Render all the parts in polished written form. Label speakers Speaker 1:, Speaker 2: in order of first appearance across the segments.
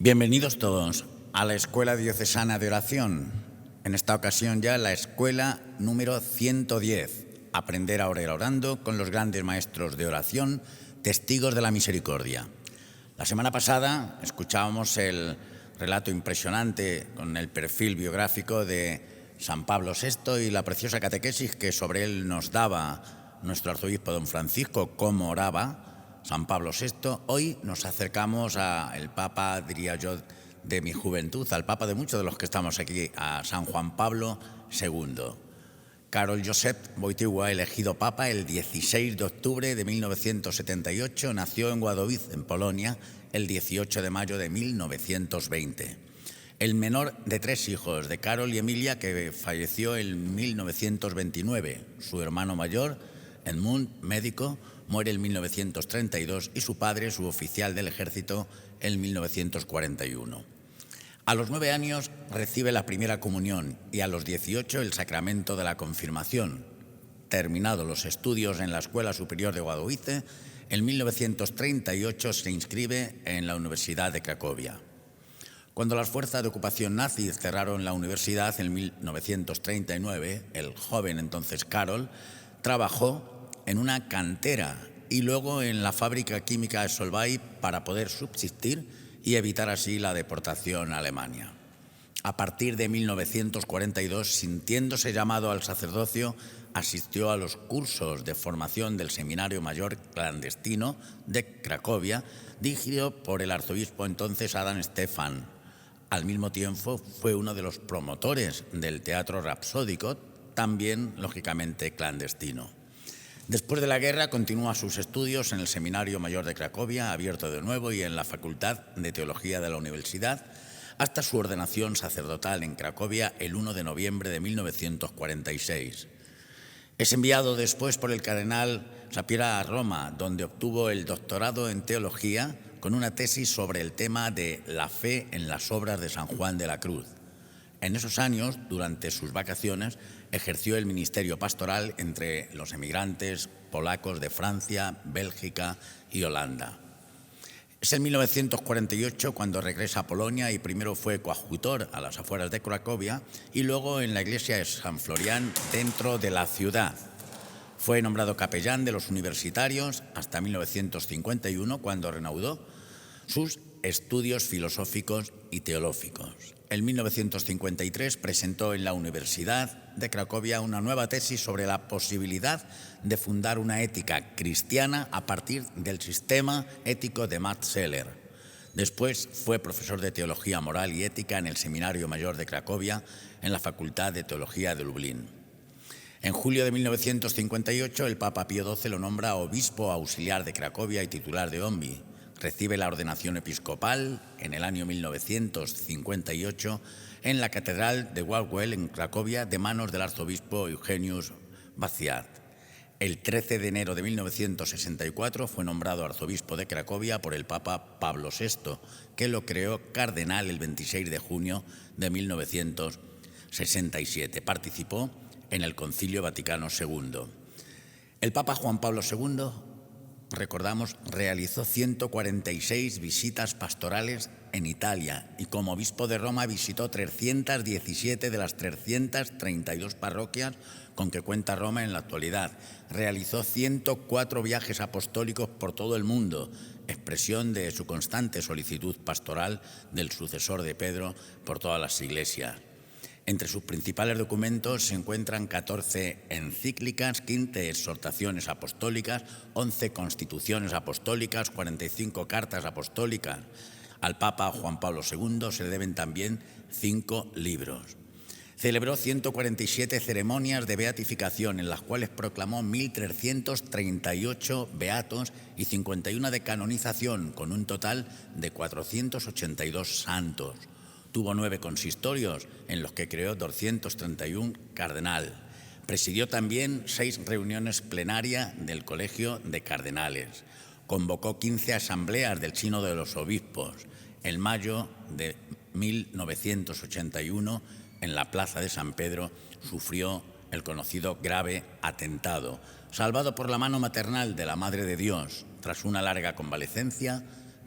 Speaker 1: Bienvenidos todos a la Escuela Diocesana de Oración. En esta ocasión ya la escuela número 110. Aprender a orar orando con los grandes maestros de oración, testigos de la misericordia. La semana pasada escuchábamos el relato impresionante con el perfil biográfico de San Pablo VI y la preciosa catequesis que sobre él nos daba nuestro arzobispo don Francisco, cómo oraba San Pablo VI. Hoy nos acercamos al Papa, diría yo, de mi juventud, al Papa de muchos de los que estamos aquí, a San Juan Pablo II. Karol Józef Wojtyła, elegido Papa el 16 de octubre de 1978, nació en Wadowice, en Polonia, el 18 de mayo de 1920. El menor de 3 hijos, de Karol y Emilia, que falleció en 1929. Su hermano mayor, Edmund, médico, muere en 1932 y su padre, suboficial del ejército, en 1941. A los 9 años recibe la primera comunión y a los 18 el sacramento de la confirmación. Terminados los estudios en la Escuela Superior de Wadowice, en 1938 se inscribe en la Universidad de Cracovia. Cuando las fuerzas de ocupación nazi cerraron la universidad en 1939, el joven entonces Karol trabajó en una cantera y luego en la fábrica química de Solvay para poder subsistir y evitar así la deportación a Alemania. A partir de 1942, sintiéndose llamado al sacerdocio, asistió a los cursos de formación del Seminario Mayor Clandestino de Cracovia, dirigido por el arzobispo entonces Adam Stefan. Al mismo tiempo fue uno de los promotores del teatro rapsódico, también lógicamente clandestino. Después de la guerra continúa sus estudios en el Seminario Mayor de Cracovia, abierto de nuevo, y en la Facultad de Teología de la Universidad, hasta su ordenación sacerdotal en Cracovia el 1 de noviembre de 1946. Es enviado después por el cardenal Sapieha a Roma, donde obtuvo el doctorado en teología con una tesis sobre el tema de la fe en las obras de San Juan de la Cruz. En esos años, durante sus vacaciones, ejerció el ministerio pastoral entre los emigrantes polacos de Francia, Bélgica y Holanda. Es en 1948 cuando regresa a Polonia y primero fue coadjutor a las afueras de Cracovia y luego en la iglesia de San Florián dentro de la ciudad. Fue nombrado capellán de los universitarios hasta 1951 cuando reanudó sus estudios filosóficos y teológicos. En 1953 presentó en la Universidad de Cracovia una nueva tesis sobre la posibilidad de fundar una ética cristiana a partir del sistema ético de Max Scheler. Después fue profesor de Teología Moral y Ética en el Seminario Mayor de Cracovia, en la Facultad de Teología de Lublin. En julio de 1958 el Papa Pío XII lo nombra obispo auxiliar de Cracovia y titular de OMBI. Recibe la ordenación episcopal en el año 1958 en la Catedral de Wałbrzych, en Cracovia, de manos del arzobispo Eugeniusz Bastiat. El 13 de enero de 1964 fue nombrado arzobispo de Cracovia por el Papa Pablo VI, que lo creó cardenal el 26 de junio de 1967. Participó en el Concilio Vaticano II. El Papa Juan Pablo II, recordamos, realizó 146 visitas pastorales en Italia y como obispo de Roma visitó 317 de las 332 parroquias con que cuenta Roma en la actualidad. Realizó 104 viajes apostólicos por todo el mundo, expresión de su constante solicitud pastoral del sucesor de Pedro por todas las iglesias. Entre sus principales documentos se encuentran 14 encíclicas, 15 exhortaciones apostólicas, 11 constituciones apostólicas, 45 cartas apostólicas. Al Papa Juan Pablo II se le deben también 5 libros. Celebró 147 ceremonias de beatificación, en las cuales proclamó 1.338 beatos y 51 de canonización, con un total de 482 santos. Tuvo 9 consistorios, en los que creó 231 cardenal. Presidió también 6 reuniones plenarias del Colegio de Cardenales. Convocó 15 asambleas del Sínodo de los Obispos. En mayo de 1981, en la Plaza de San Pedro, sufrió el conocido grave atentado. Salvado por la mano maternal de la Madre de Dios, tras una larga convalecencia,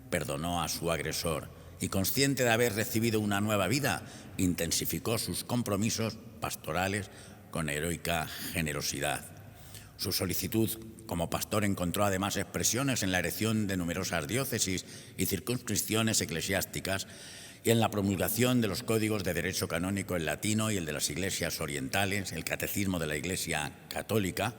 Speaker 1: perdonó a su agresor y consciente de haber recibido una nueva vida, intensificó sus compromisos pastorales con heroica generosidad. Su solicitud como pastor encontró además expresiones en la erección de numerosas diócesis y circunscripciones eclesiásticas y en la promulgación de los códigos de derecho canónico en latino y el de las iglesias orientales, el catecismo de la Iglesia Católica,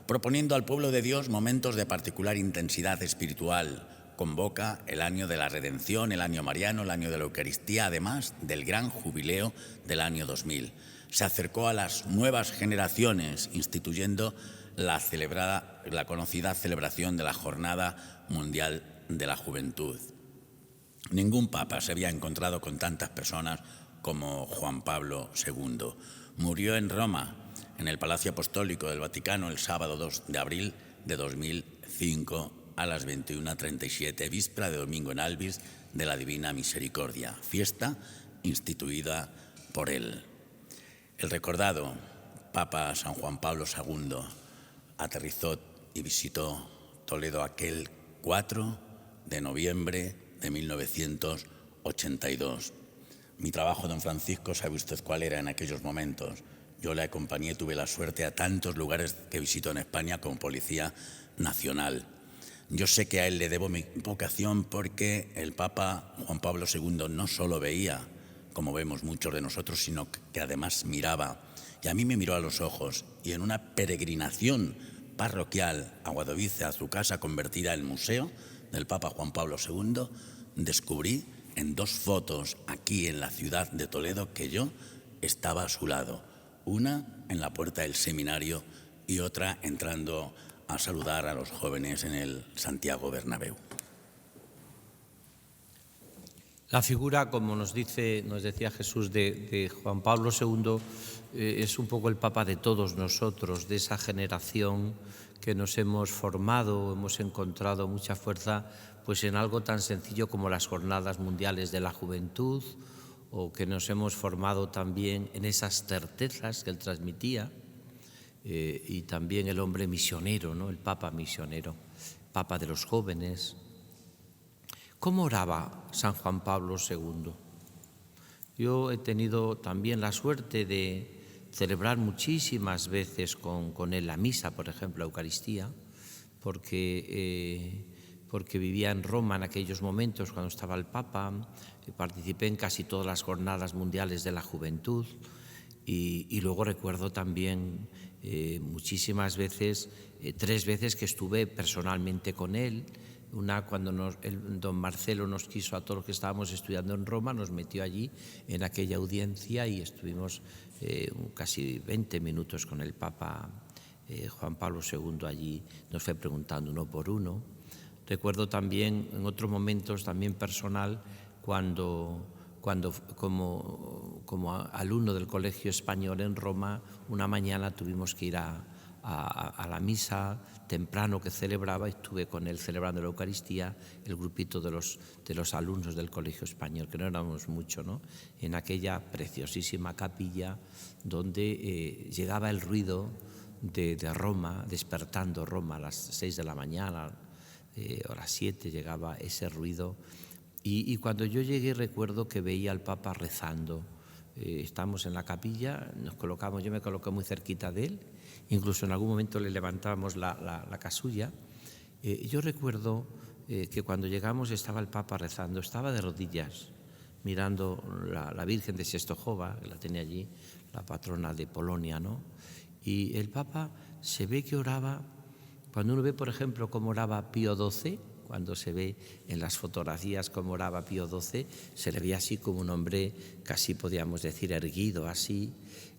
Speaker 1: proponiendo al pueblo de Dios momentos de particular intensidad espiritual. Convoca el año de la redención, el año mariano, el año de la Eucaristía, además del gran jubileo del año 2000. Se acercó a las nuevas generaciones, instituyendo la conocida celebración de la Jornada Mundial de la Juventud. Ningún papa se había encontrado con tantas personas como Juan Pablo II. Murió en Roma, en el Palacio Apostólico del Vaticano, el sábado 2 de abril de 2005 a las 21:37, víspera de domingo en Albis de la Divina Misericordia, fiesta instituida por él. El recordado Papa San Juan Pablo II aterrizó y visitó Toledo aquel 4 de noviembre de 1982. Mi trabajo, don Francisco, sabe usted cuál era en aquellos momentos. Yo le acompañé, tuve la suerte a tantos lugares que visitó en España como Policía Nacional. Yo sé que a él le debo mi vocación porque el Papa Juan Pablo II no solo veía, como vemos muchos de nosotros, sino que además miraba. Y a mí me miró a los ojos y en una peregrinación parroquial a Guadovice, a su casa convertida en museo del Papa Juan Pablo II, descubrí en 2 fotos aquí en la ciudad de Toledo que yo estaba a su lado. Una en la puerta del seminario y otra entrando a saludar a los jóvenes en el Santiago Bernabéu.
Speaker 2: La figura, como nos decía Jesús, de Juan Pablo II es un poco el Papa de todos nosotros, de esa generación que nos hemos formado, hemos encontrado mucha fuerza pues en algo tan sencillo como las Jornadas Mundiales de la Juventud, o que nos hemos formado también en esas certezas que él transmitía, y también el hombre misionero, ¿no? El Papa misionero, Papa de los jóvenes. ¿Cómo oraba San Juan Pablo II? Yo he tenido también la suerte de celebrar muchísimas veces con él la misa, por ejemplo, la Eucaristía, porque vivía en Roma en aquellos momentos cuando estaba el Papa. Participé en casi todas las Jornadas Mundiales de la Juventud y luego recuerdo también muchísimas veces, 3 veces que estuve personalmente con él. Una cuando don Marcelo nos quiso a todos los que estábamos estudiando en Roma, nos metió allí en aquella audiencia y estuvimos casi 20 minutos con el Papa Juan Pablo II allí, nos fue preguntando uno por uno. Recuerdo también en otros momentos también personal cuando como alumno del Colegio Español en Roma, una mañana tuvimos que ir a la misa temprano que celebraba y estuve con él celebrando la Eucaristía, el grupito de los alumnos del Colegio Español, que no éramos mucho, ¿no? En aquella preciosísima capilla donde llegaba el ruido de Roma, despertando Roma a las 6 de la mañana, o a las 7 llegaba ese ruido. Y cuando yo llegué recuerdo que veía al Papa rezando. Estamos en la capilla, yo me coloqué muy cerquita de él, incluso en algún momento le levantábamos la casulla. Yo recuerdo que cuando llegamos estaba el Papa rezando, estaba de rodillas, mirando la Virgen de Częstochowa, que la tenía allí, la patrona de Polonia, ¿no? Y el Papa se ve que oraba, cuando uno ve, por ejemplo, cómo oraba Pío XII, cuando se ve en las fotografías cómo oraba Pío XII, se le veía así como un hombre, casi podríamos decir erguido, así.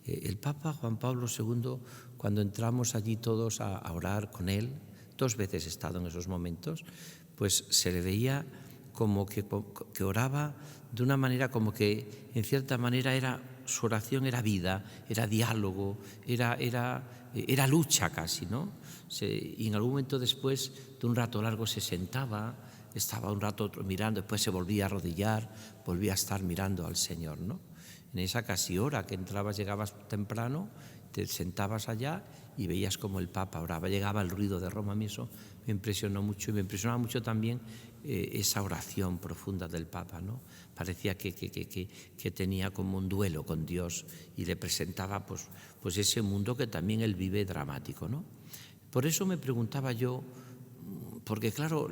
Speaker 2: El Papa Juan Pablo II, cuando entramos allí todos a orar con él, 2 veces he estado en esos momentos, pues se le veía como que oraba de una manera como que, en cierta manera, su oración era vida, era diálogo, era lucha casi, ¿no? Y en algún momento después de un rato largo se sentaba, estaba un rato mirando, después se volvía a arrodillar, volvía a estar mirando al Señor, ¿no? En esa casi hora que entrabas, llegabas temprano, te sentabas allá y veías como el Papa oraba, llegaba el ruido de Roma. A mí eso me impresionó mucho, y me impresionaba mucho también esa oración profunda del Papa, ¿no? Parecía que tenía como un duelo con Dios y le presentaba pues ese mundo que también él vive dramático, ¿no? Por eso me preguntaba yo, porque claro,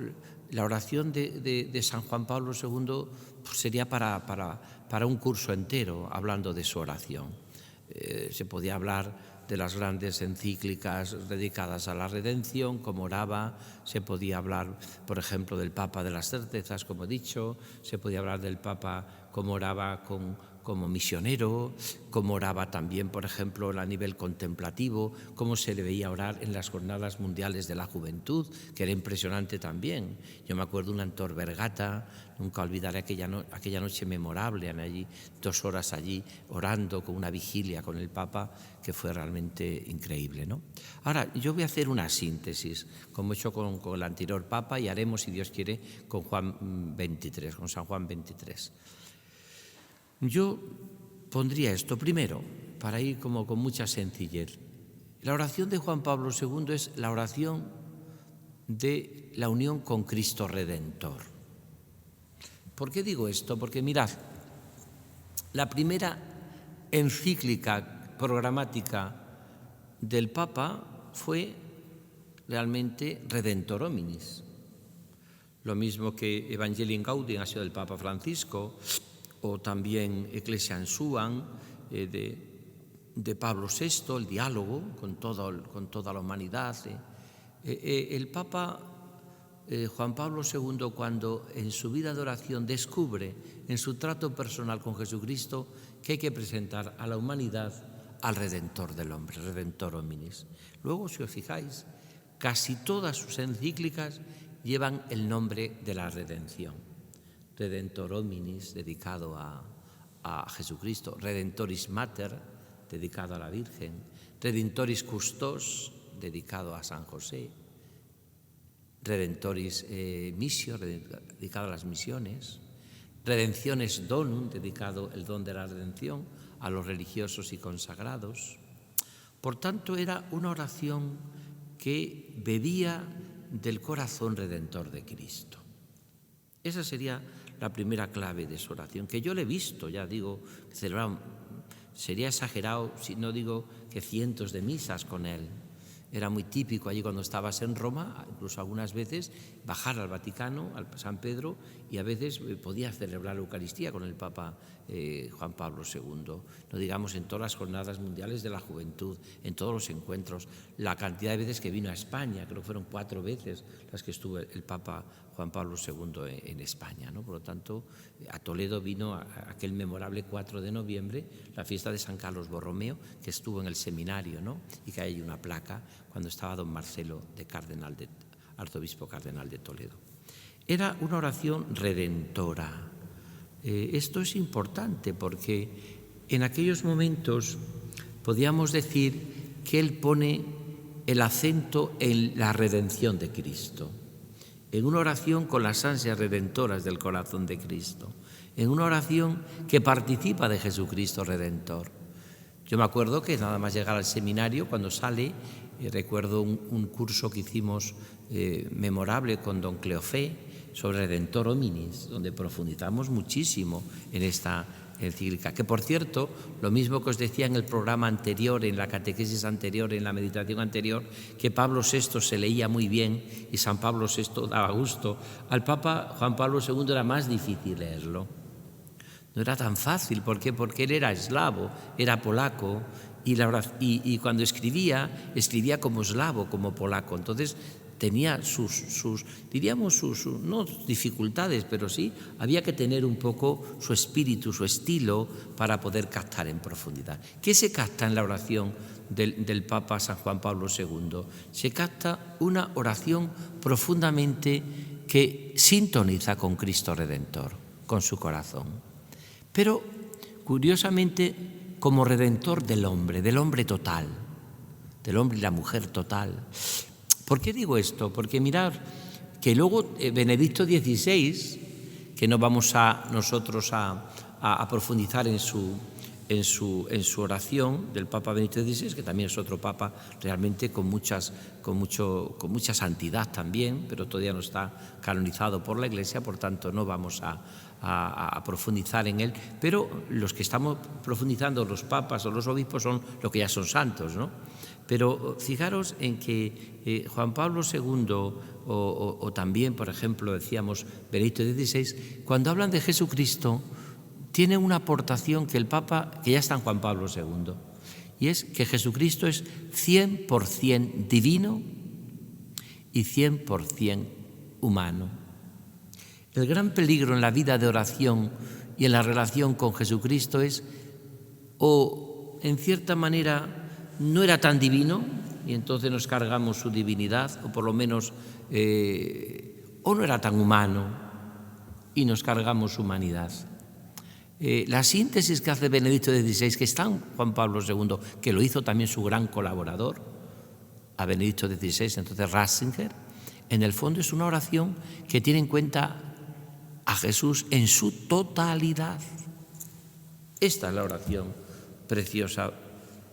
Speaker 2: la oración de San Juan Pablo II pues sería para un curso entero hablando de su oración. Se podía hablar de las grandes encíclicas dedicadas a la redención, como oraba. Se podía hablar, por ejemplo, del Papa de las certezas, como he dicho. Se podía hablar del Papa como oraba como misionero, como oraba también, por ejemplo, a nivel contemplativo, cómo se le veía orar en las Jornadas Mundiales de la Juventud, que era impresionante también. Yo me acuerdo de una en Tor Vergata, nunca olvidaré aquella noche memorable, allí 2 horas allí orando con una vigilia con el Papa, que fue realmente increíble, ¿no? Ahora, yo voy a hacer una síntesis, como he hecho con el anterior Papa, y haremos, si Dios quiere, con San Juan XXIII. Yo pondría esto primero, para ir como con mucha sencillez. La oración de Juan Pablo II es la oración de la unión con Cristo Redentor. ¿Por qué digo esto? Porque mirad, la primera encíclica programática del Papa fue realmente Redentor Hominis. Lo mismo que Evangelii Gaudium ha sido del Papa Francisco, o también Ecclesia Suam de Pablo VI, el diálogo con toda la humanidad. El Papa Juan Pablo II, cuando en su vida de oración descubre en su trato personal con Jesucristo que hay que presentar a la humanidad al Redentor del hombre, Redentor Hominis. Luego, si os fijáis, casi todas sus encíclicas llevan el nombre de la redención. Redentor Hominis, dedicado a Jesucristo. Redentoris Mater, dedicado a la Virgen. Redentoris Custos, dedicado a San José. Redentoris Missio, dedicado a las misiones. Redenciones Donum, dedicado el don de la redención a los religiosos y consagrados. Por tanto, era una oración que bebía del corazón redentor de Cristo. Esa sería la primera clave de su oración, que yo le he visto, ya digo, celebrado, sería exagerado si no digo que cientos de misas con él. Era muy típico allí cuando estabas en Roma, incluso algunas veces, bajar al Vaticano, al San Pedro, y a veces podías celebrar la Eucaristía con el Papa Juan Pablo II. No digamos en todas las Jornadas Mundiales de la Juventud, en todos los encuentros, la cantidad de veces que vino a España, creo que fueron 4 veces las que estuvo el Papa Juan Pablo II en España, ¿no? Por lo tanto, a Toledo vino aquel memorable 4 de noviembre, la fiesta de San Carlos Borromeo, que estuvo en el seminario, ¿no? Y que hay una placa cuando estaba don Marcelo arzobispo cardenal de Toledo. Era una oración redentora. Esto es importante porque en aquellos momentos podíamos decir que él pone el acento en la redención de Cristo, en una oración con las ansias redentoras del corazón de Cristo, en una oración que participa de Jesucristo Redentor. Yo me acuerdo que nada más llegar al seminario, cuando sale, recuerdo un curso que hicimos memorable con don Cleofé sobre Redentor Hominis, donde profundizamos muchísimo en esta encíclica, que por cierto, lo mismo que os decía en el programa anterior, en la catequesis anterior, en la meditación anterior, que Pablo VI se leía muy bien y San Pablo VI daba gusto, al Papa Juan Pablo II era más difícil leerlo. No era tan fácil. ¿Por qué? Porque él era eslavo, era polaco, y cuando escribía como eslavo, como polaco. Entonces tenía sus no dificultades, pero sí había que tener un poco su espíritu, su estilo, para poder captar en profundidad. ¿Qué se capta en la oración del Papa San Juan Pablo II? Se capta una oración profundamente que sintoniza con Cristo Redentor, con su corazón. Pero, curiosamente, como redentor del hombre total, del hombre y la mujer total. ¿Por qué digo esto? Porque mirad que luego Benedicto XVI, que no vamos nosotros a profundizar en en su oración del Papa Benedicto XVI, que también es otro Papa realmente con mucha santidad también, pero todavía no está canonizado por la Iglesia, por tanto no vamos a profundizar en él, pero los que estamos profundizando, los papas o los obispos, son los que ya son santos, ¿no? Pero fijaros en que Juan Pablo II o también, por ejemplo, decíamos Benedicto XVI, cuando hablan de Jesucristo, tienen una aportación que el Papa, que ya está en Juan Pablo II, y es que Jesucristo es 100% divino y 100% humano. El gran peligro en la vida de oración y en la relación con Jesucristo es, o en cierta manera no era tan divino y entonces nos cargamos su divinidad, o por lo menos, o no era tan humano y nos cargamos su humanidad. La síntesis que hace Benedicto XVI, que está en Juan Pablo II, que lo hizo también su gran colaborador, a Benedicto XVI, entonces Ratzinger, en el fondo es una oración que tiene en cuenta a Jesús en su totalidad. Esta es la oración preciosa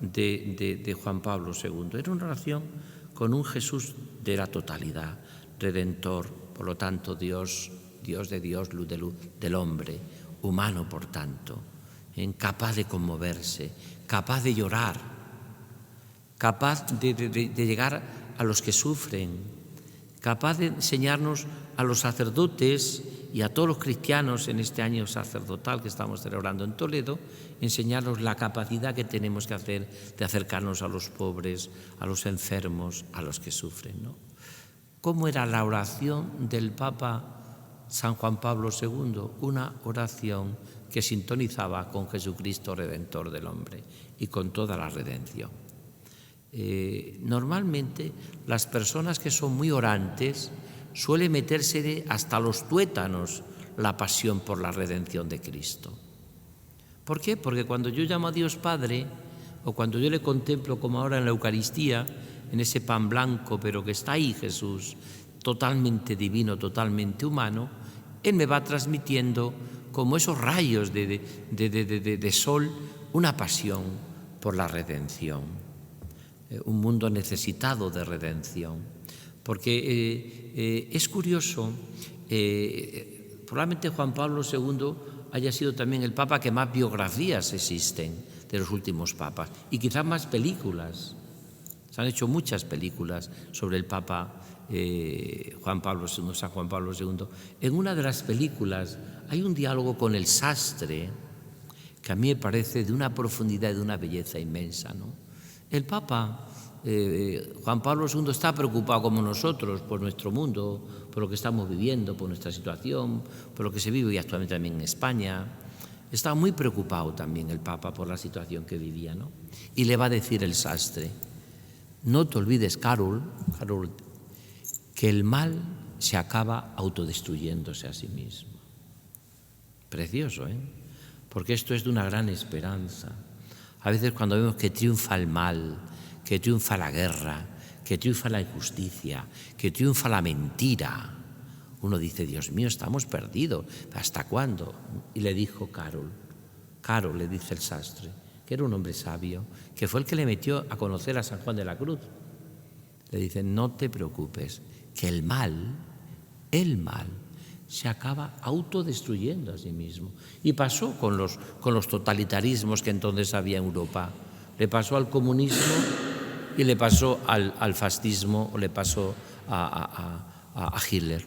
Speaker 2: de Juan Pablo II. Era una oración con un Jesús de la totalidad, redentor, por lo tanto Dios de Dios, luz del hombre, humano por tanto, capaz de conmoverse, capaz de llorar, capaz de llegar a los que sufren, capaz de enseñarnos a los sacerdotes y a todos los cristianos en este año sacerdotal que estamos celebrando en Toledo, enseñarnos la capacidad que tenemos que hacer de acercarnos a los pobres, a los enfermos, a los que sufren, ¿no? ¿Cómo era la oración del Papa San Juan Pablo II? Una oración que sintonizaba con Jesucristo, Redentor del hombre, y con toda la redención. Normalmente las personas que son muy orantes suele meterse hasta los tuétanos la pasión por la redención de Cristo. ¿Por qué? Porque cuando yo llamo a Dios Padre, o cuando yo le contemplo como ahora en la Eucaristía, en ese pan blanco, pero que está ahí Jesús, totalmente divino, totalmente humano, Él me va transmitiendo como esos rayos de sol, una pasión por la redención, un mundo necesitado de redención. Porque es curioso, probablemente Juan Pablo II haya sido también el Papa que más biografías existen de los últimos papas, y quizás más películas. Se han hecho muchas películas sobre el Papa Juan Pablo II, San Juan Pablo II. En una de las películas hay un diálogo con el sastre que a mí me parece de una profundidad y de una belleza inmensa, ¿no? El Papa Juan Pablo II está preocupado como nosotros por nuestro mundo, por lo que estamos viviendo, por nuestra situación, por lo que se vive hoy actualmente también en España. Está muy preocupado también el Papa por la situación que vivía, ¿no? Y le va a decir el sastre: no te olvides, Carol, que el mal se acaba autodestruyéndose a sí mismo. Precioso, ¿eh? Porque esto es de una gran esperanza. A veces cuando vemos que triunfa el mal, que triunfa la guerra, que triunfa la injusticia, que triunfa la mentira, uno dice: Dios mío, estamos perdidos, ¿hasta cuándo? Y le dijo Carol, le dice el sastre, que era un hombre sabio, que fue el que le metió a conocer a San Juan de la Cruz. Le dice: no te preocupes, que el mal se acaba autodestruyendo a sí mismo. Y pasó con los totalitarismos que entonces había en Europa. Le pasó al comunismo y le pasó al fascismo, o le pasó a Hitler.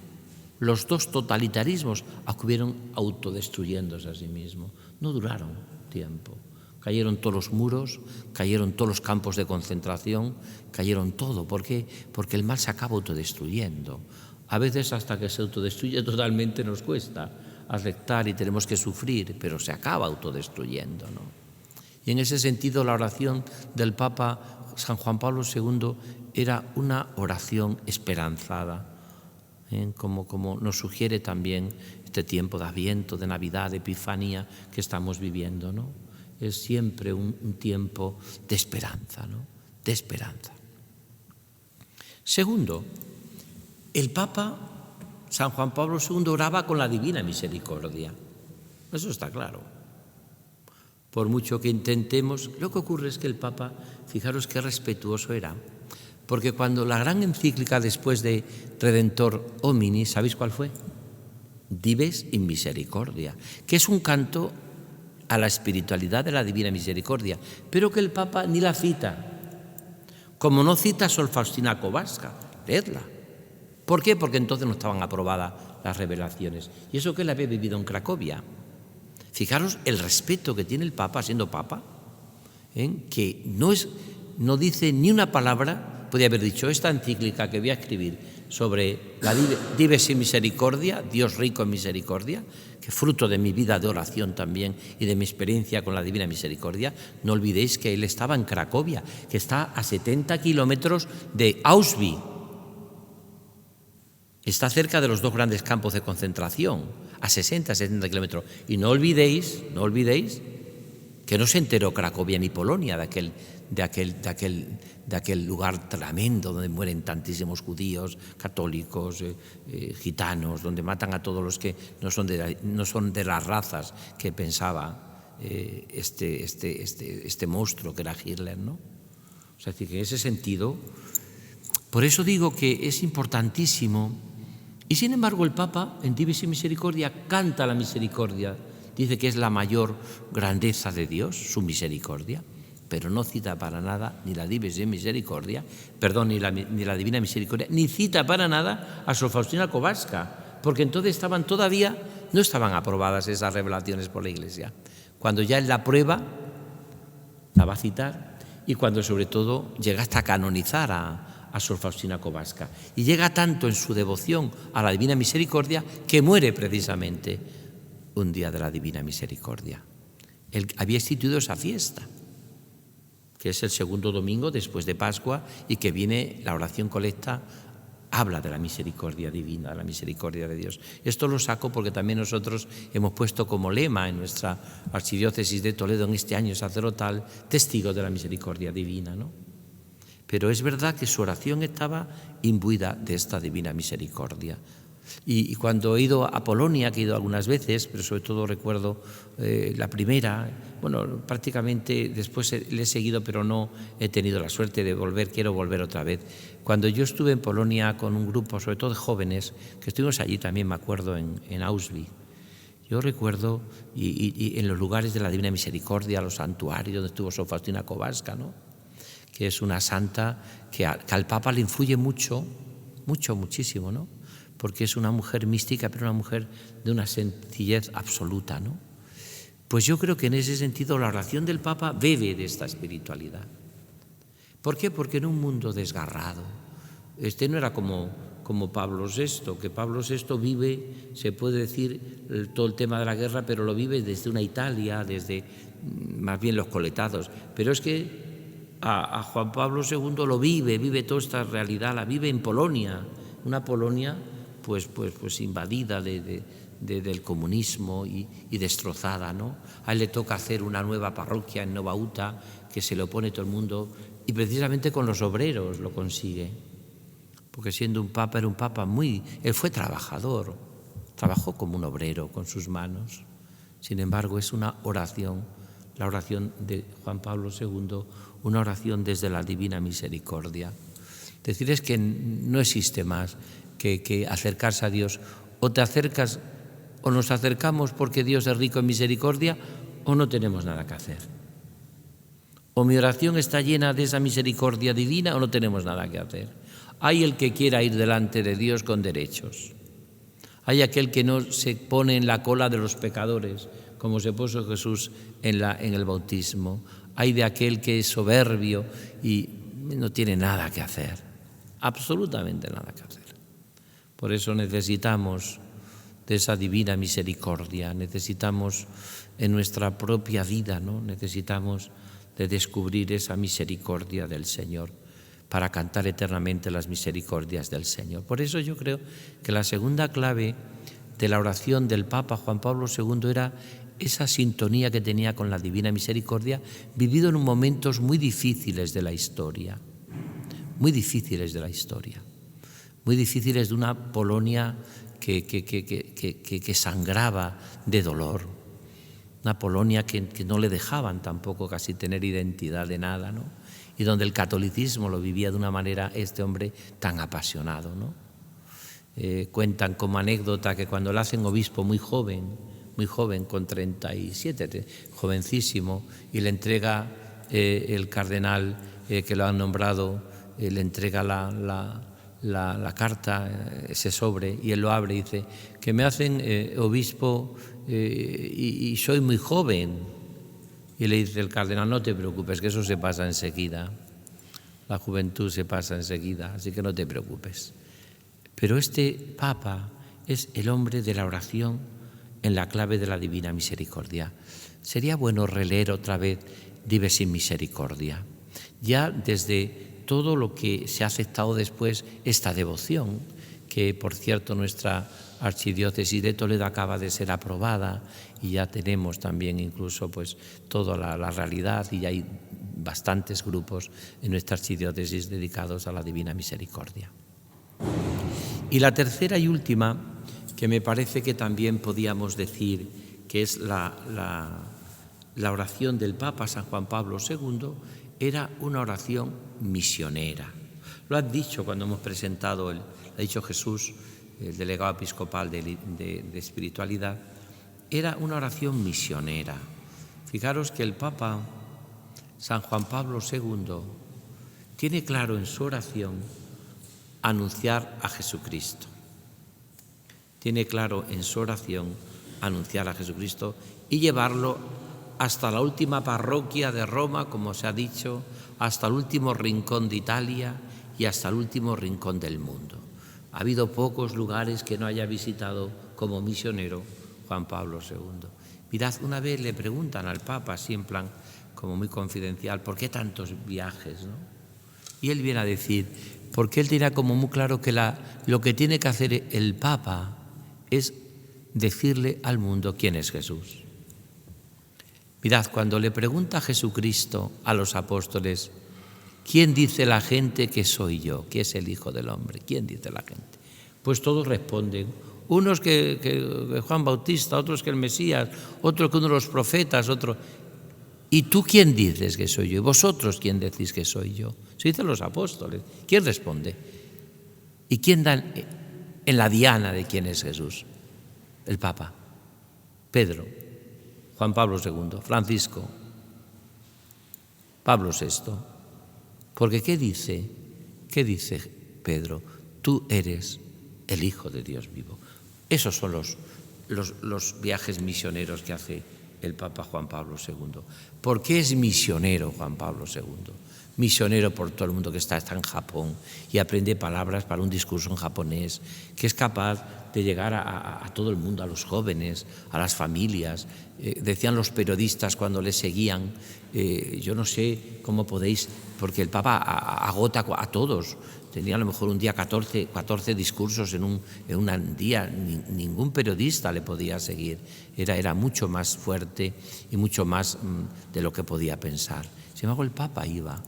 Speaker 2: Los dos totalitarismos acudieron autodestruyéndose a sí mismos. No duraron tiempo. Cayeron todos los muros, cayeron todos los campos de concentración, cayeron todo. ¿Por qué? Porque el mal se acaba autodestruyendo. A veces hasta que se autodestruye totalmente nos cuesta aceptar y tenemos que sufrir, pero se acaba autodestruyendo, ¿no? Y en ese sentido la oración del Papa San Juan Pablo II era una oración esperanzada, como nos sugiere también este tiempo de Adviento, de Navidad, de Epifanía que estamos viviendo, ¿no? Es siempre un tiempo de esperanza, ¿no? De esperanza. Segundo, el Papa San Juan Pablo II oraba con la divina misericordia. Eso está claro. por mucho que intentemos. Lo que ocurre es que el Papa, fijaros qué respetuoso era, porque cuando la gran encíclica después de Redentor Homini, ¿sabéis cuál fue? Dives in Misericordia, que es un canto a la espiritualidad de la Divina Misericordia, pero que el Papa ni la cita. Como no cita Sor Faustina Kowalska, leedla. ¿Por qué? Porque entonces no estaban aprobadas las revelaciones. Y eso que él había vivido en Cracovia. Fijaros el respeto que tiene el Papa siendo Papa, que no dice ni una palabra. Podría haber dicho: esta encíclica que voy a escribir sobre la Dives in Misericordia, Dios rico en misericordia, que fruto de mi vida de oración también y de mi experiencia con la Divina Misericordia. No olvidéis que él estaba en Cracovia, que está a 70 kilómetros de Auschwitz. Está cerca de los dos grandes campos de concentración, a 60-70 kilómetros. Y no olvidéis que no se enteró Cracovia ni Polonia de aquel lugar tremendo donde mueren tantísimos judíos, católicos, gitanos, donde matan a todos los que no son de las razas que pensaba este monstruo que era Hitler, ¿no? O sea, que en ese sentido, por eso digo que es importantísimo. Y sin embargo el Papa en Dives in Misericordia canta la misericordia, dice que es la mayor grandeza de Dios, su misericordia, pero no cita para nada ni la Dives in Misericordia, perdón, ni la Divina Misericordia, ni cita para nada a Sor Faustina Kowalska, porque entonces no estaban aprobadas esas revelaciones por la Iglesia. Cuando ya él la prueba, la va a citar, y cuando sobre todo llega hasta canonizar a Sor Faustina Kowalska. Y llega tanto en su devoción a la Divina Misericordia que muere precisamente un día de la Divina Misericordia. Él había instituido esa fiesta, que es el segundo domingo después de Pascua, y que viene la oración colecta, habla de la misericordia divina, de la misericordia de Dios. Esto lo saco porque también nosotros hemos puesto como lema en nuestra archidiócesis de Toledo en este año sacerdotal, testigo de la misericordia divina, ¿no? Pero es verdad que su oración estaba imbuida de esta divina misericordia. Y cuando he ido a Polonia, que he ido algunas veces, pero sobre todo recuerdo la primera, bueno, prácticamente después le he seguido, pero no he tenido la suerte de volver, quiero volver otra vez. Cuando yo estuve en Polonia con un grupo, sobre todo de jóvenes, que estuvimos allí también, me acuerdo, en Auschwitz, yo recuerdo, y en los lugares de la Divina Misericordia, los santuarios donde estuvo Sor Faustina Kowalska, ¿no?, que es una santa que al Papa le influye muchísimo, ¿no?, porque es una mujer mística, pero una mujer de una sencillez absoluta, ¿no? Pues yo creo que en ese sentido la oración del Papa bebe de esta espiritualidad. ¿Por qué? Porque en un mundo desgarrado, no era como Pablo VI, que Pablo VI vive, se puede decir, todo el tema de la guerra, pero lo vive desde una Italia, desde más bien los coletazos. Pero es que a Juan Pablo II lo vive toda esta realidad, la vive en Polonia, una Polonia pues invadida del comunismo y destrozada, ¿no? A él le toca hacer una nueva parroquia en Nova Huta, que se le opone todo el mundo, y precisamente con los obreros lo consigue, porque siendo un papa, era un papa él fue trabajador, trabajó como un obrero con sus manos. Sin embargo, es una oración, la oración de Juan Pablo II, una oración desde la Divina Misericordia. Decirles que no existe más que acercarse a Dios. O te acercas, o nos acercamos porque Dios es rico en misericordia, o no tenemos nada que hacer. O mi oración está llena de esa misericordia divina, o no tenemos nada que hacer. Hay el que quiera ir delante de Dios con derechos. Hay aquel que no se pone en la cola de los pecadores, como se puso Jesús en el bautismo. Hay de aquel que es soberbio y no tiene nada que hacer, absolutamente nada que hacer. Por eso necesitamos de esa divina misericordia, necesitamos en nuestra propia vida, ¿no?, necesitamos de descubrir esa misericordia del Señor para cantar eternamente las misericordias del Señor. Por eso yo creo que la segunda clave de la oración del Papa Juan Pablo II era esa sintonía que tenía con la divina misericordia, vivido en momentos muy difíciles de la historia, muy difíciles de una Polonia que sangraba de dolor, una Polonia que no le dejaban tampoco casi tener identidad de nada, ¿no? Y donde el catolicismo lo vivía de una manera este hombre tan apasionado, ¿no? Cuentan como anécdota que cuando le hacen obispo muy joven, con 37, jovencísimo, y le entrega el cardenal que lo han nombrado, le entrega la carta, ese sobre, y él lo abre y dice que me hacen obispo y soy muy joven. Y le dice el cardenal, no te preocupes, que eso se pasa enseguida. La juventud se pasa enseguida, así que no te preocupes. Pero este Papa es el hombre de la oración en la clave de la Divina Misericordia. Sería bueno releer otra vez Dive sin Misericordia. Ya desde todo lo que se ha aceptado después, esta devoción, que por cierto nuestra Archidiócesis de Toledo acaba de ser aprobada y ya tenemos también incluso pues toda la realidad, y ya hay bastantes grupos en nuestra Archidiócesis dedicados a la Divina Misericordia. Y la tercera y última, que me parece que también podíamos decir que es la oración del Papa San Juan Pablo II, era una oración misionera. Lo han dicho cuando hemos presentado, ha dicho Jesús, el delegado episcopal de espiritualidad, era una oración misionera. Fijaros que el Papa San Juan Pablo II tiene claro en su oración anunciar a Jesucristo. Tiene claro en su oración anunciar a Jesucristo y llevarlo hasta la última parroquia de Roma, como se ha dicho, hasta el último rincón de Italia y hasta el último rincón del mundo. Ha habido pocos lugares que no haya visitado como misionero Juan Pablo II. Mirad, una vez le preguntan al Papa, así en plan como muy confidencial, ¿por qué tantos viajes, no? Y él viene a decir, porque él tenía como muy claro que lo que tiene que hacer el Papa es decirle al mundo quién es Jesús. Mirad, cuando le pregunta a Jesucristo a los apóstoles, ¿quién dice la gente que soy yo? ¿Qué es el Hijo del Hombre? ¿Quién dice la gente? Pues todos responden, unos que Juan Bautista, otros que el Mesías, otros que uno de los profetas, otros. ¿Y tú quién dices que soy yo? ¿Y vosotros quién decís que soy yo? Se dicen los apóstoles. ¿Quién responde? ¿Y quién da en la diana de quién es Jesús? El Papa, Pedro, Juan Pablo II, Francisco, Pablo VI. Porque ¿qué dice Pedro? Tú eres el Hijo de Dios vivo. Esos son los viajes misioneros que hace el Papa Juan Pablo II. ¿Por qué es misionero Juan Pablo II? Misionero por todo el mundo, que está en Japón y aprende palabras para un discurso en japonés, que es capaz de llegar a todo el mundo, a los jóvenes, a las familias. Decían los periodistas cuando le seguían, yo no sé cómo podéis, porque el Papa agota a todos. Tenía a lo mejor un día 14 discursos en un día. Ningún periodista le podía seguir. Era mucho más fuerte y mucho más de lo que podía pensar. Sin embargo, el Papa iba,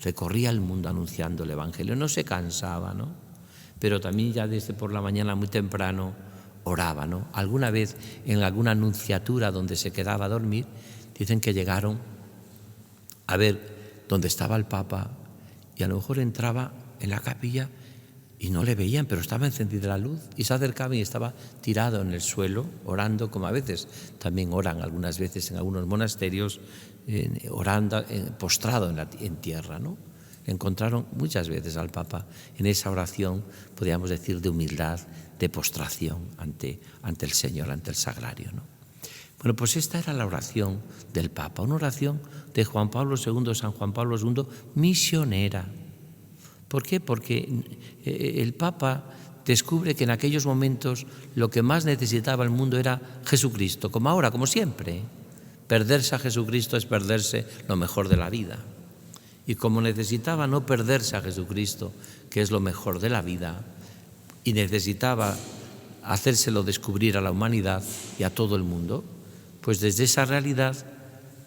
Speaker 2: recorría el mundo anunciando el Evangelio. No se cansaba, ¿no? Pero también ya desde por la mañana muy temprano oraba, ¿no? Alguna vez en alguna nunciatura donde se quedaba a dormir, dicen que llegaron a ver dónde estaba el Papa y a lo mejor entraba en la capilla y no le veían, pero estaba encendida la luz y se acercaban y estaba tirado en el suelo orando, como a veces también oran algunas veces en algunos monasterios, orando, postrado en tierra, ¿no? Encontraron muchas veces al Papa en esa oración, podríamos decir, de humildad, de postración ante el Señor, ante el sagrario, ¿no? Bueno, pues esta era la oración del Papa, una oración de Juan Pablo II, San Juan Pablo II, misionera. ¿Por qué? Porque el Papa descubre que en aquellos momentos lo que más necesitaba el mundo era Jesucristo, como ahora, como siempre. Perderse a Jesucristo es perderse lo mejor de la vida. Y como necesitaba no perderse a Jesucristo, que es lo mejor de la vida, y necesitaba hacérselo descubrir a la humanidad y a todo el mundo, pues desde esa realidad,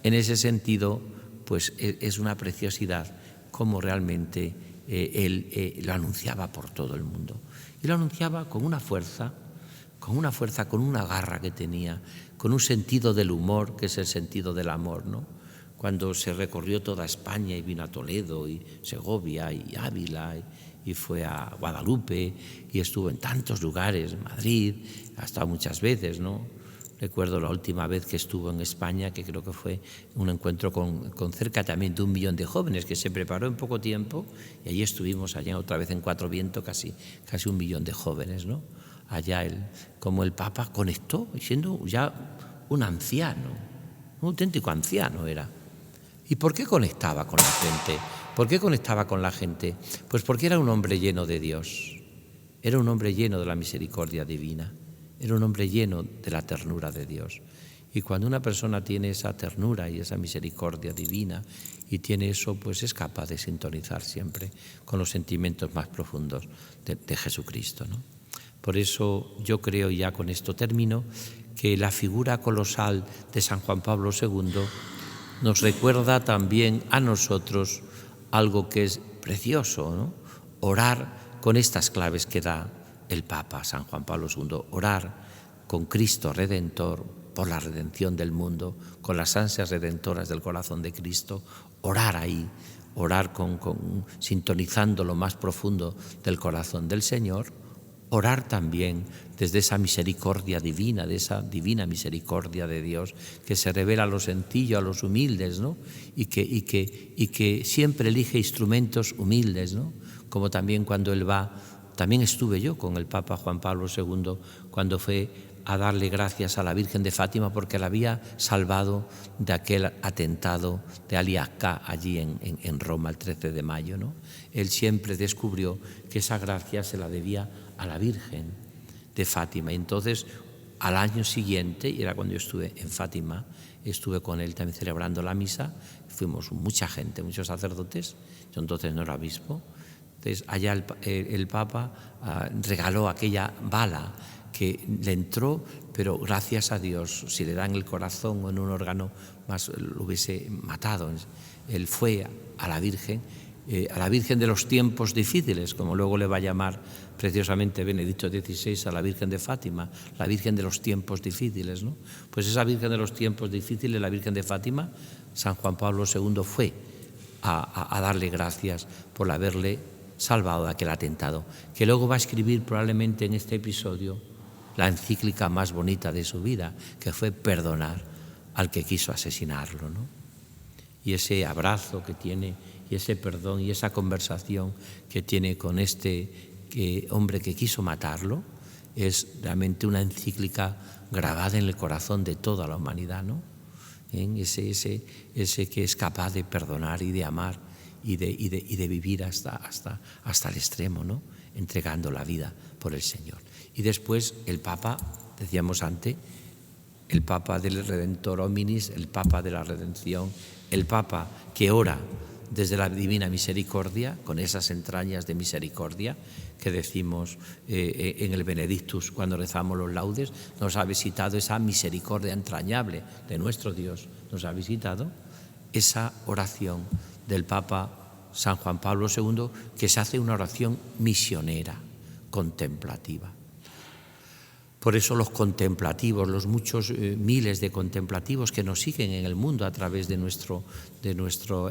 Speaker 2: en ese sentido, pues es una preciosidad como realmente él lo anunciaba por todo el mundo. Y lo anunciaba con una fuerza con una fuerza, con una garra que tenía, con un sentido del humor, que es el sentido del amor, ¿no? Cuando se recorrió toda España y vino a Toledo y Segovia y Ávila y fue a Guadalupe y estuvo en tantos lugares, Madrid, ha estado muchas veces, ¿no? Recuerdo la última vez que estuvo en España, que creo que fue un encuentro con cerca también de 1 millón de jóvenes, que se preparó en poco tiempo, y allí estuvimos, allá otra vez en Cuatro Vientos, casi 1 millón de jóvenes, ¿no? Allá como el Papa conectó, siendo ya un anciano, un auténtico anciano era. ¿Y por qué conectaba con la gente? ¿Por qué conectaba con la gente? Pues porque era un hombre lleno de Dios, era un hombre lleno de la misericordia divina, era un hombre lleno de la ternura de Dios. Y cuando una persona tiene esa ternura y esa misericordia divina y tiene eso, pues es capaz de sintonizar siempre con los sentimientos más profundos de Jesucristo, ¿no? Por eso yo creo, y ya con esto termino, que la figura colosal de San Juan Pablo II nos recuerda también a nosotros algo que es precioso, ¿no? Orar con estas claves que da el Papa San Juan Pablo II, orar con Cristo Redentor por la redención del mundo, con las ansias redentoras del corazón de Cristo, orar ahí, orar sintonizando lo más profundo del corazón del Señor, orar también desde esa misericordia divina, de esa divina misericordia de Dios que se revela a los sencillos, a los humildes, ¿no? Y que siempre elige instrumentos humildes, ¿no? Como también cuando Él va, también estuve yo con el Papa Juan Pablo II cuando fue a darle gracias a la Virgen de Fátima porque la había salvado de aquel atentado de Ali Akka allí en Roma el 13 de mayo, ¿no? Él siempre descubrió que esa gracia se la debía a la Virgen de Fátima. Y entonces, al año siguiente, y era cuando yo estuve en Fátima, estuve con él también celebrando la misa, fuimos mucha gente, muchos sacerdotes, yo entonces no era obispo. Entonces, allá el Papa regaló aquella bala que le entró, pero gracias a Dios, si le dan el corazón o en un órgano más, lo hubiese matado. Él fue a la Virgen de los tiempos difíciles, como luego le va a llamar preciosamente Benedicto XVI a la Virgen de Fátima, la Virgen de los tiempos difíciles, ¿no? Pues esa Virgen de los tiempos difíciles, la Virgen de Fátima, San Juan Pablo II fue a darle gracias por haberle salvado de aquel atentado, que luego va a escribir probablemente en este episodio la encíclica más bonita de su vida, que fue perdonar al que quiso asesinarlo, ¿no? Y ese abrazo que tiene, y ese perdón, y esa conversación que tiene con este hombre que quiso matarlo, es realmente una encíclica grabada en el corazón de toda la humanidad, ¿no? Ese que es capaz de perdonar y de amar y de vivir hasta el extremo, ¿no? Entregando la vida por el Señor. Y después el Papa, decíamos antes, el Papa del Redentor Hominis, el Papa de la Redención, el Papa que ora desde la divina misericordia, con esas entrañas de misericordia que decimos en el Benedictus cuando rezamos los laudes, nos ha visitado esa misericordia entrañable de nuestro Dios, nos ha visitado esa oración del Papa San Juan Pablo II, que se hace una oración misionera, contemplativa. Por eso los contemplativos, los muchos miles de contemplativos que nos siguen en el mundo a través de nuestra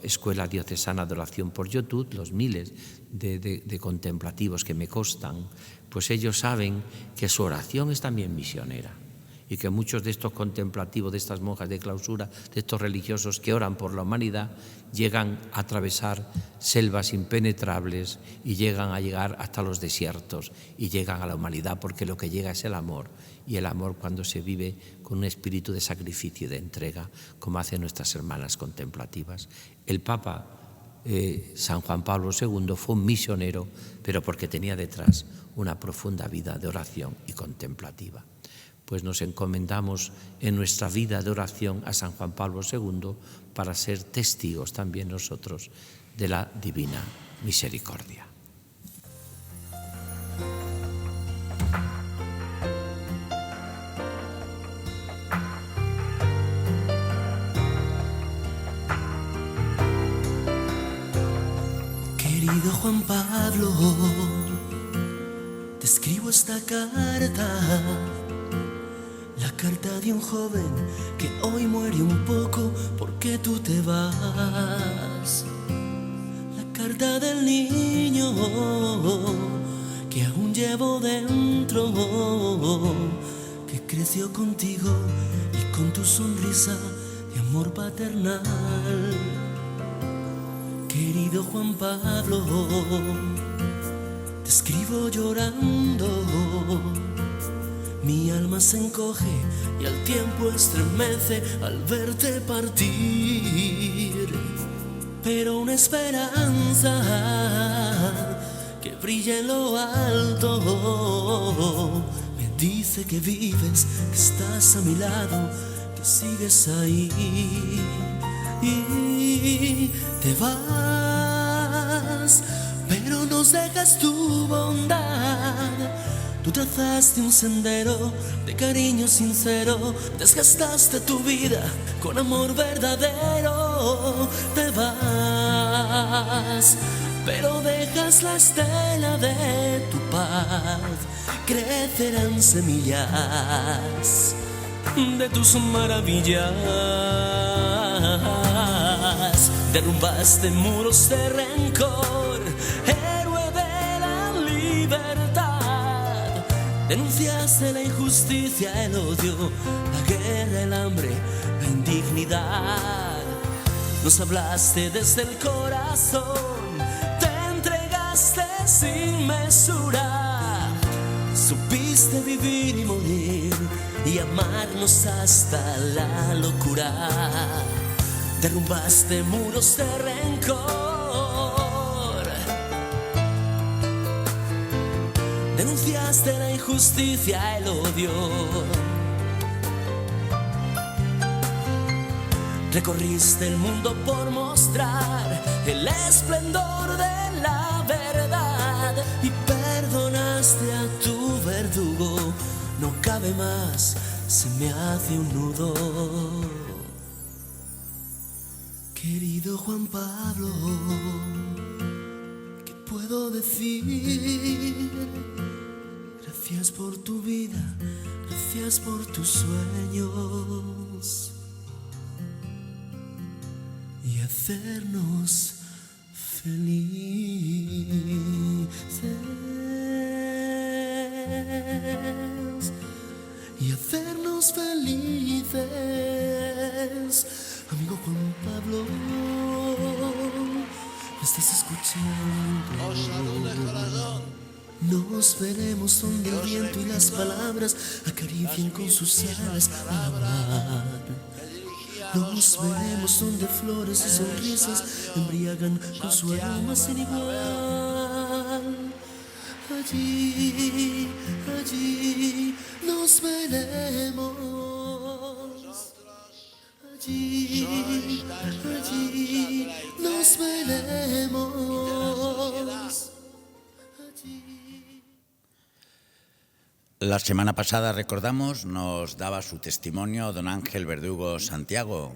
Speaker 2: Escuela Diocesana de Oración por YouTube, los miles de contemplativos que me constan, pues ellos saben que su oración es también misionera y que muchos de estos contemplativos, de estas monjas de clausura, de estos religiosos que oran por la humanidad, llegan a atravesar selvas impenetrables y llegar hasta los desiertos y llegan a la humanidad, porque lo que llega es el amor, y el amor cuando se vive con un espíritu de sacrificio y de entrega, como hacen nuestras hermanas contemplativas. El Papa San Juan Pablo II fue un misionero, pero porque tenía detrás una profunda vida de oración y contemplativa. Pues nos encomendamos en nuestra vida de oración a San Juan Pablo II para ser testigos también nosotros de la divina misericordia.
Speaker 3: Querido Juan Pablo, te escribo esta carta carta de un joven que hoy muere un poco porque tú te vas. La carta del niño que aún llevo dentro, que creció contigo y con tu sonrisa de amor paternal. Querido Juan Pablo, te escribo llorando. Mi alma se encoge y al tiempo estremece al verte partir. Pero una esperanza que brilla en lo alto me dice que vives, que estás a mi lado, que sigues ahí. Y te vas, pero nos dejas tu bondad. Tú trazaste un sendero de cariño sincero, desgastaste tu vida con amor verdadero. Te vas, pero dejas la estela de tu paz. Crecerán semillas de tus maravillas. Derrumbaste muros de rencor, héroe de la libertad. Denunciaste la injusticia, el odio, la guerra, el hambre, la indignidad. Nos hablaste desde el corazón, te entregaste sin mesura. Supiste vivir y morir y amarnos hasta la locura. Derrumbaste muros de rencor, denunciaste la injusticia, el odio. Recorriste el mundo por mostrar el esplendor de la verdad y perdonaste a tu verdugo. No cabe más, se me hace un nudo. Querido Juan Pablo, ¿qué puedo decir? Gracias por tu vida, gracias por tus sueños y hacernos felices. Y hacernos felices. Amigo Juan Pablo, ¿me estás escuchando? Nos veremos donde el viento y las palabras acaricien con sus alas al mar. Nos veremos donde flores y sonrisas embriagan con su aroma sin igual. Allí, allí nos veremos. Allí, allí nos veremos. Allí.
Speaker 1: La semana pasada, recordamos, nos daba su testimonio don Ángel Verdugo Santiago,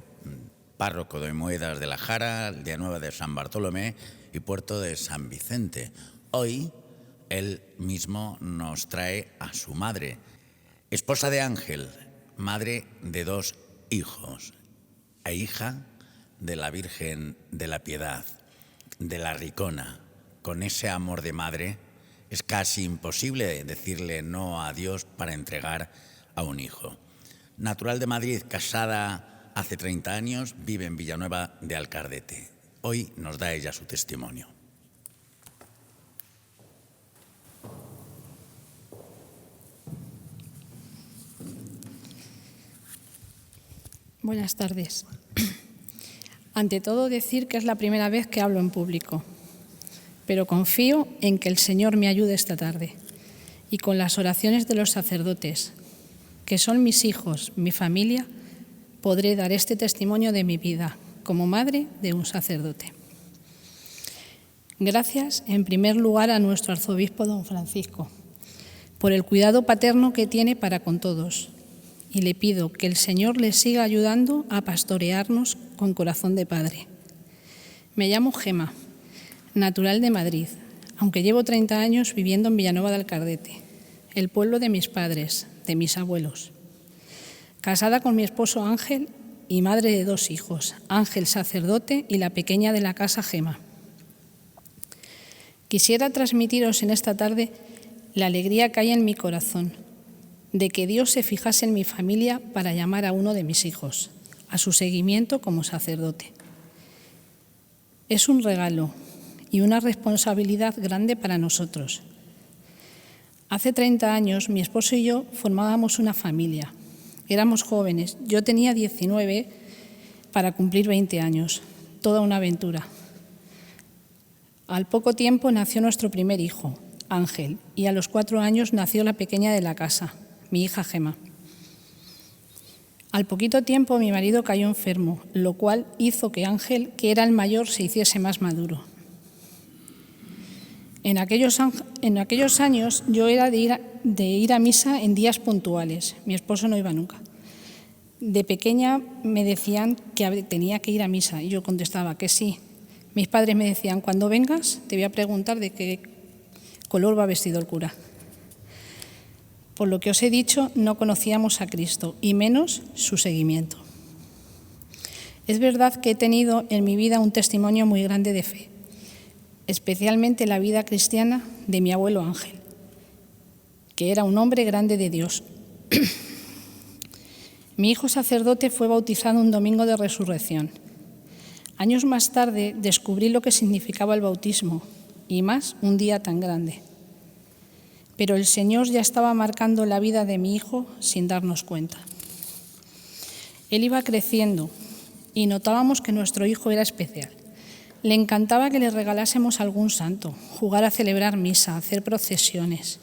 Speaker 1: párroco de Moedas de la Jara, Aldea Nueva de San Bartolomé y Puerto de San Vicente. Hoy, él mismo nos trae a su madre, esposa de Ángel, madre de 2 hijos e hija de la Virgen de la Piedad, de la Ricona. Con ese amor de madre es casi imposible decirle no a Dios para entregar a un hijo. Natural de Madrid, casada hace 30 años, vive en Villanueva de Alcardete. Hoy nos da ella su testimonio.
Speaker 4: Buenas tardes. Ante todo, decir que es la primera vez que hablo en público, pero confío en que el Señor me ayude esta tarde y con las oraciones de los sacerdotes, que son mis hijos, mi familia, podré dar este testimonio de mi vida como madre de un sacerdote. Gracias, en primer lugar, a nuestro arzobispo don Francisco, por el cuidado paterno que tiene para con todos, y le pido que el Señor le siga ayudando a pastorearnos con corazón de padre. Me llamo Gema, natural de Madrid, aunque llevo 30 años viviendo en Villanueva de Alcardete, el pueblo de mis padres, de mis abuelos. casada con mi esposo Ángel y madre de 2 hijos, Ángel sacerdote y la pequeña de la casa Gema. Quisiera transmitiros en esta tarde la alegría que hay en mi corazón de que Dios se fijase en mi familia para llamar a uno de mis hijos a su seguimiento como sacerdote. Es un regalo y una responsabilidad grande para nosotros. Hace 30 años mi esposo y yo formábamos una familia. Éramos jóvenes, yo tenía 19 para cumplir 20 años, toda una aventura. Al poco tiempo nació nuestro primer hijo, Ángel, y a los 4 años nació la pequeña de la casa, mi hija Gema. Al poquito tiempo mi marido cayó enfermo, lo cual hizo que Ángel, que era el mayor, se hiciese más maduro. En aquellos años yo era de ir a misa en días puntuales. Mi esposo no iba nunca. De pequeña me decían que tenía que ir a misa y yo contestaba que sí. Mis padres me decían, cuando vengas te voy a preguntar de qué color va vestido el cura. Por lo que os he dicho, no conocíamos a Cristo y menos su seguimiento. Es verdad que he tenido en mi vida un testimonio muy grande de fe, especialmente la vida cristiana de mi abuelo Ángel, que era un hombre grande de Dios. Mi hijo sacerdote fue bautizado un domingo de resurrección. Años más tarde descubrí lo que significaba el bautismo, y más un día tan grande. Pero el Señor ya estaba marcando la vida de mi hijo sin darnos cuenta. Él iba creciendo y notábamos que nuestro hijo era especial. Le encantaba que le regalásemos algún santo, jugar a celebrar misa, hacer procesiones.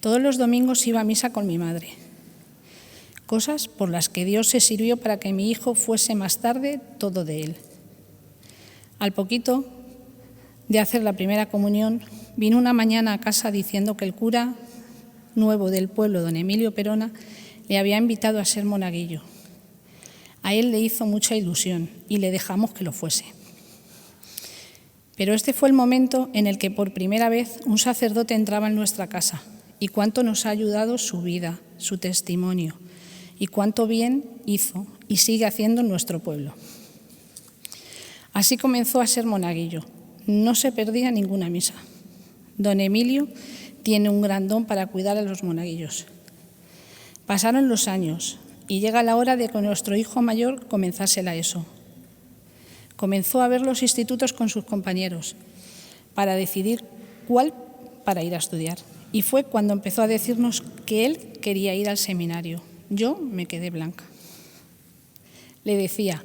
Speaker 4: Todos los domingos iba a misa con mi madre. Cosas por las que Dios se sirvió para que mi hijo fuese más tarde todo de él. Al poquito de hacer la primera comunión, vino una mañana a casa diciendo que el cura nuevo del pueblo, don Emilio Perona, le había invitado a ser monaguillo. A él le hizo mucha ilusión y le dejamos que lo fuese. Pero este fue el momento en el que por primera vez un sacerdote entraba en nuestra casa y cuánto nos ha ayudado su vida, su testimonio y cuánto bien hizo y sigue haciendo en nuestro pueblo. Así comenzó a ser monaguillo. No se perdía ninguna misa. Don Emilio tiene un gran don para cuidar a los monaguillos. Pasaron los años y llega la hora de que nuestro hijo mayor comenzase la ESO. Comenzó a ver los institutos con sus compañeros para decidir cuál para ir a estudiar. Y fue cuando empezó a decirnos que él quería ir al seminario. Yo me quedé blanca. Le decía,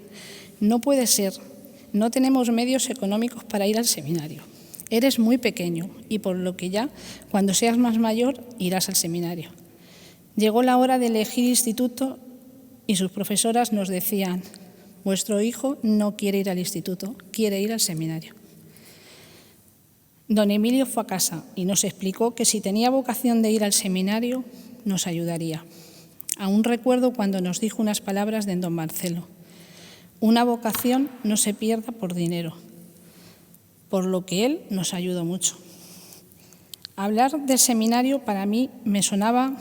Speaker 4: no puede ser, no tenemos medios económicos para ir al seminario. Eres muy pequeño y por lo que ya, cuando seas más mayor, irás al seminario. Llegó la hora de elegir instituto y sus profesoras nos decían, vuestro hijo no quiere ir al instituto, quiere ir al seminario. Don Emilio fue a casa y nos explicó que si tenía vocación de ir al seminario, nos ayudaría. Aún recuerdo cuando nos dijo unas palabras de don Marcelo. Una vocación no se pierda por dinero, por lo que él nos ayudó mucho. Hablar del seminario para mí me sonaba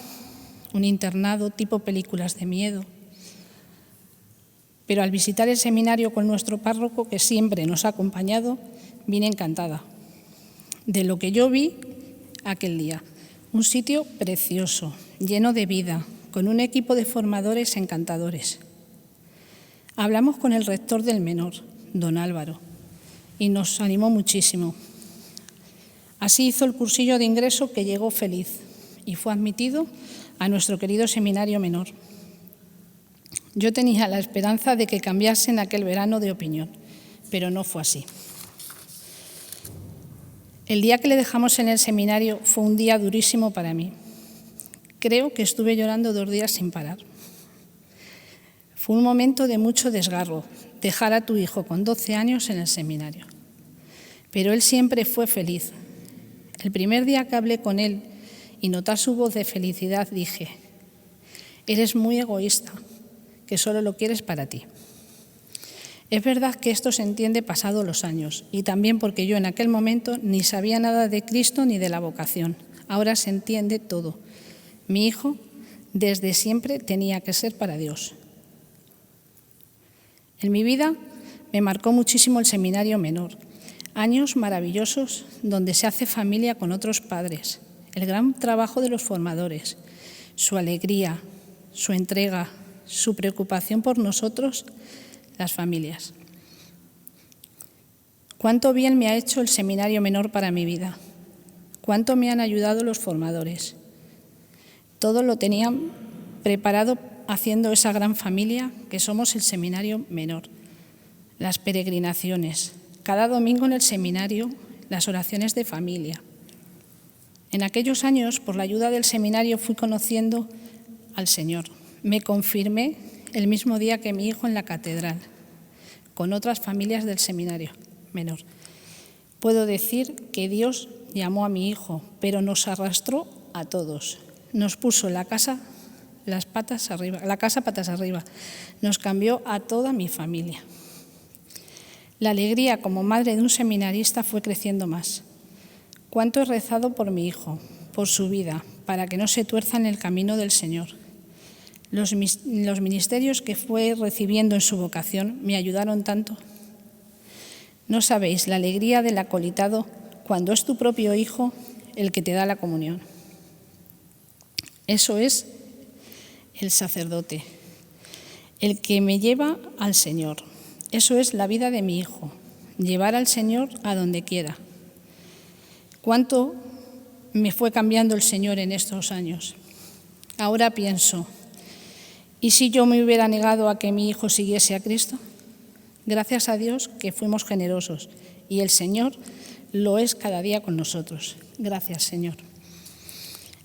Speaker 4: un internado tipo películas de miedo. Pero al visitar el seminario con nuestro párroco, que siempre nos ha acompañado, vine encantada de lo que yo vi aquel día. Un sitio precioso, lleno de vida, con un equipo de formadores encantadores. Hablamos con el rector del menor, don Álvaro, y nos animó muchísimo. Así hizo el cursillo de ingreso que llegó feliz y fue admitido a nuestro querido seminario menor. Yo tenía la esperanza de que cambiase en aquel verano de opinión, pero no fue así. El día que le dejamos en el seminario fue un día durísimo para mí. Creo que estuve llorando 2 días sin parar. Fue un momento de mucho desgarro, dejar a tu hijo con 12 años en el seminario. Pero él siempre fue feliz. El primer día que hablé con él y notar su voz de felicidad, dije, eres muy egoísta, que solo lo quieres para ti. Es verdad que esto se entiende pasados los años y también porque yo en aquel momento ni sabía nada de Cristo ni de la vocación. Ahora se entiende todo. Mi hijo Desde siempre tenía que ser para Dios. En mi vida me marcó muchísimo el seminario menor. Años maravillosos donde se hace familia con otros padres. El gran trabajo de los formadores, su alegría, su entrega, su preocupación por nosotros, las familias. Cuánto bien me ha hecho el seminario menor para mi vida. Cuánto me han ayudado los formadores. Todo lo tenían preparado haciendo esa gran familia que somos el seminario menor. Las peregrinaciones, cada domingo en el seminario, las oraciones de familia. En aquellos años, por la ayuda del seminario, fui conociendo al Señor. Me confirmé el mismo día que mi hijo en la catedral, con otras familias del seminario menor. Puedo decir que Dios llamó a mi hijo, pero nos arrastró a todos. Nos puso la casa patas arriba. Nos cambió a toda mi familia. La alegría como madre de un seminarista fue creciendo más. Cuánto he rezado por mi hijo, por su vida, para que no se tuerza en el camino del Señor. Los ministerios que fue recibiendo en su vocación me ayudaron tanto. No sabéis la alegría del acolitado cuando es tu propio hijo el que te da la comunión. Eso es el sacerdote, el que me lleva al Señor. Eso es la vida de mi hijo, llevar al Señor a donde quiera. Cuánto me fue cambiando el Señor en estos años. Ahora pienso, ¿y si yo me hubiera negado a que mi hijo siguiese a Cristo? Gracias a Dios que fuimos generosos y el Señor lo es cada día con nosotros. Gracias, Señor.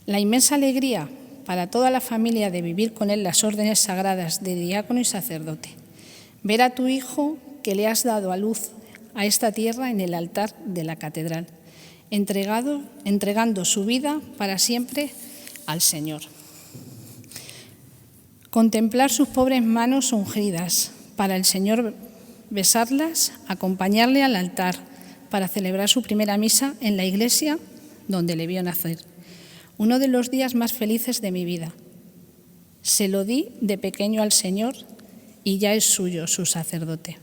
Speaker 4: La inmensa alegría para toda la familia de vivir con Él las órdenes sagradas de diácono y sacerdote. Ver a tu hijo que le has dado a luz a esta tierra en el altar de la catedral, entregando su vida para siempre al Señor. Contemplar sus pobres manos ungidas para el Señor, besarlas, acompañarle al altar para celebrar su primera misa en la iglesia donde le vio nacer. Uno de los días más felices de mi vida. Se lo di de pequeño al Señor y ya es suyo, su sacerdote.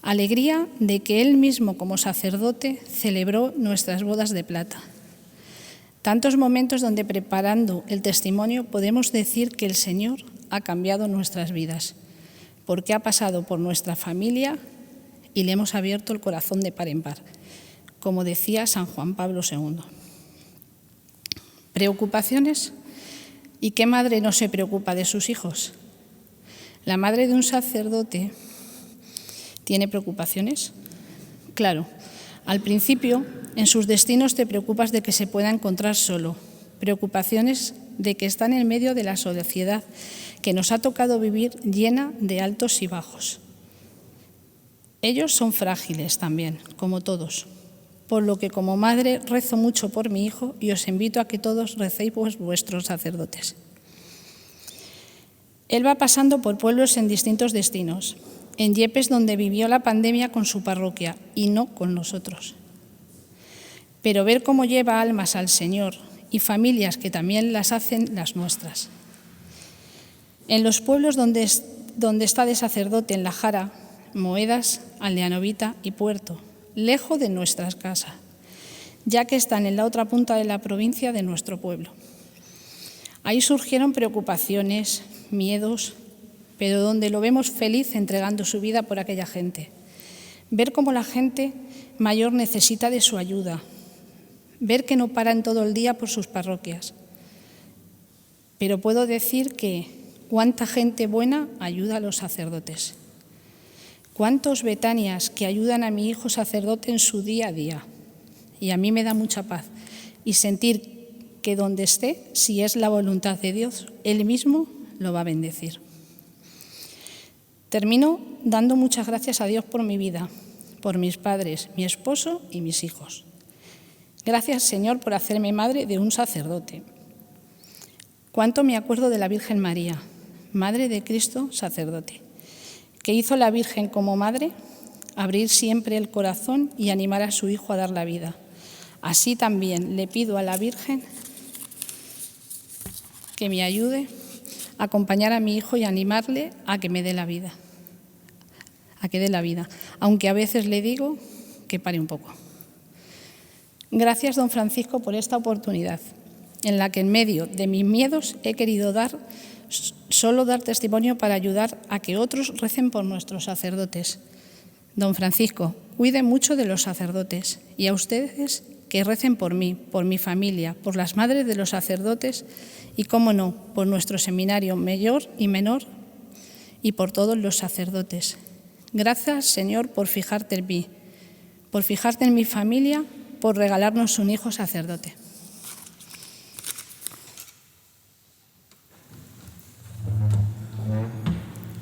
Speaker 4: Alegría de que Él mismo como sacerdote celebró nuestras bodas de plata. Tantos momentos donde preparando el testimonio podemos decir que el Señor ha cambiado nuestras vidas, porque ha pasado por nuestra familia y le hemos abierto el corazón de par en par, como decía San Juan Pablo II. ¿Preocupaciones? ¿Y qué madre no se preocupa de sus hijos? ¿La madre de un sacerdote tiene preocupaciones? Claro, al principio en sus destinos te preocupas de que se pueda encontrar solo, preocupaciones de que está en el medio de la sociedad que nos ha tocado vivir llena de altos y bajos. Ellos son frágiles también, como todos, por lo que como madre rezo mucho por mi hijo y os invito a que todos recéis por vuestros sacerdotes. Él va pasando por pueblos en distintos destinos, en Yepes donde vivió la pandemia con su parroquia y no con nosotros. Pero ver cómo lleva almas al Señor y familias que también las hacen las nuestras. En los pueblos donde está de sacerdote en La Jara, Moedas, Aldeanovita y Puerto, lejos de nuestras casas, ya que están en la otra punta de la provincia de nuestro pueblo. Ahí surgieron preocupaciones, miedos, pero donde lo vemos feliz entregando su vida por aquella gente. Ver cómo la gente mayor necesita de su ayuda, ver que no paran todo el día por sus parroquias. Pero puedo decir que cuánta gente buena ayuda a los sacerdotes. Cuántos betanias que ayudan a mi hijo sacerdote en su día a día. Y a mí me da mucha paz. Y sentir que donde esté, si es la voluntad de Dios, Él mismo lo va a bendecir. Termino dando muchas gracias a Dios por mi vida, por mis padres, mi esposo y mis hijos. Gracias, Señor, por hacerme madre de un sacerdote. Cuánto me acuerdo de la Virgen María, Madre de Cristo, sacerdote. ¿Qué hizo la Virgen como madre? Abrir siempre el corazón y animar a su hijo a dar la vida. Así también le pido a la Virgen que me ayude a acompañar a mi hijo y animarle a que me dé la vida, aunque a veces le digo que pare un poco. Gracias, don Francisco, por esta oportunidad en la que en medio de mis miedos he querido solo dar testimonio para ayudar a que otros recen por nuestros sacerdotes. Don Francisco, cuide mucho de los sacerdotes y a ustedes que recen por mí, por mi familia, por las madres de los sacerdotes y, cómo no, por nuestro seminario mayor y menor y por todos los sacerdotes. Gracias, Señor, por fijarte en mí, por fijarte en mi familia, por regalarnos un hijo sacerdote.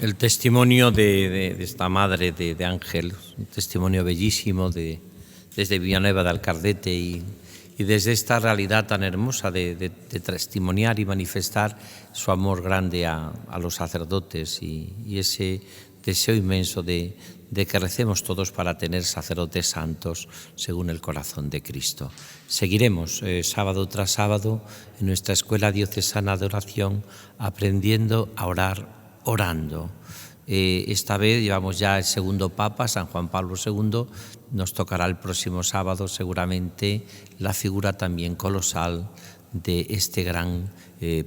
Speaker 2: El testimonio de esta madre de Ángel, un testimonio bellísimo desde Villanueva de Alcardete y desde esta realidad tan hermosa de testimoniar y manifestar su amor grande a los sacerdotes y ese deseo inmenso de que recemos todos para tener sacerdotes santos según el corazón de Cristo. Seguiremos sábado tras sábado en nuestra Escuela Diocesana de Oración aprendiendo a orar orando. Esta vez llevamos ya el segundo Papa, San Juan Pablo II. Nos tocará el próximo sábado seguramente la figura también colosal de este gran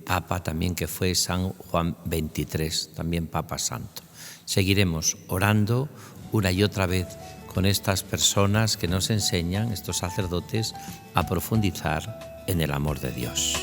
Speaker 2: Papa también que fue San Juan XXIII, también Papa Santo. Seguiremos orando una y otra vez con estas personas que nos enseñan, estos sacerdotes, a profundizar en el amor de Dios.